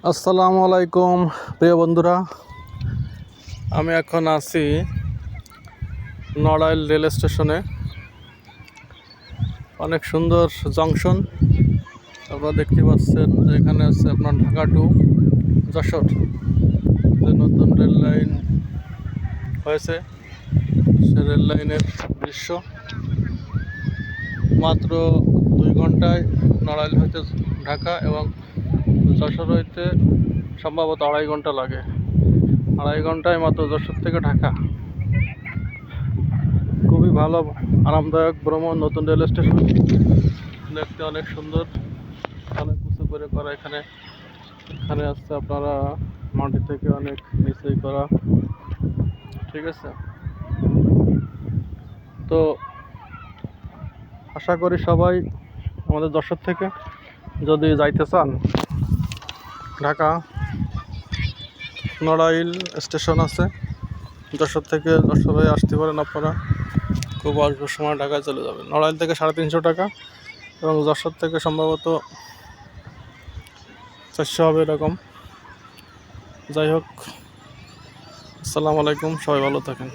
আসসালামু আলাইকুম প্রিয় বন্ধুরা, আমি এখন আছি নড়াইল রেল স্টেশনে। অনেক সুন্দর জংশন আপনারা দেখতে পাচ্ছেন যে এখানে আছে আপনার ঢাকা টু যশোর যে নতুন রেল লাইন হয়েছে, সে রেল লাইনের দৃশ্য। মাত্র 2 ঘন্টায় নড়াইল হইতে ঢাকা এবং যশোর হইতে সম্ভবত 2.5 ঘন্টা লাগে। 2.5 ঘন্টায় মাত্র যশোর থেকে ঢাকা। খুবই ভালো আরামদায়ক ভ্রমণ। নতুন রেল স্টেশন দেখতে অনেক সুন্দর, অনেক উঁচু করে করা। এখানে আসছে আপনারা মাটি থেকে অনেক নিচেই করা, ঠিক আছে। তো আশা করি সবাই আমাদের যশোর থেকে যদি যাইতে চান ঢাকা, নড়াইল স্টেশন আছে, যশোর থেকে যশোর হয়ে আসতে পারেন আপনারা। খুব অল্প সময় ঢাকায় চলে যাবেন। নড়াইল থেকে 350 টাকা এবং যশোর থেকে সম্ভবত 400 হবে এরকম। যাই হোক, আসসালামু আলাইকুম, সবাই ভালো থাকেন।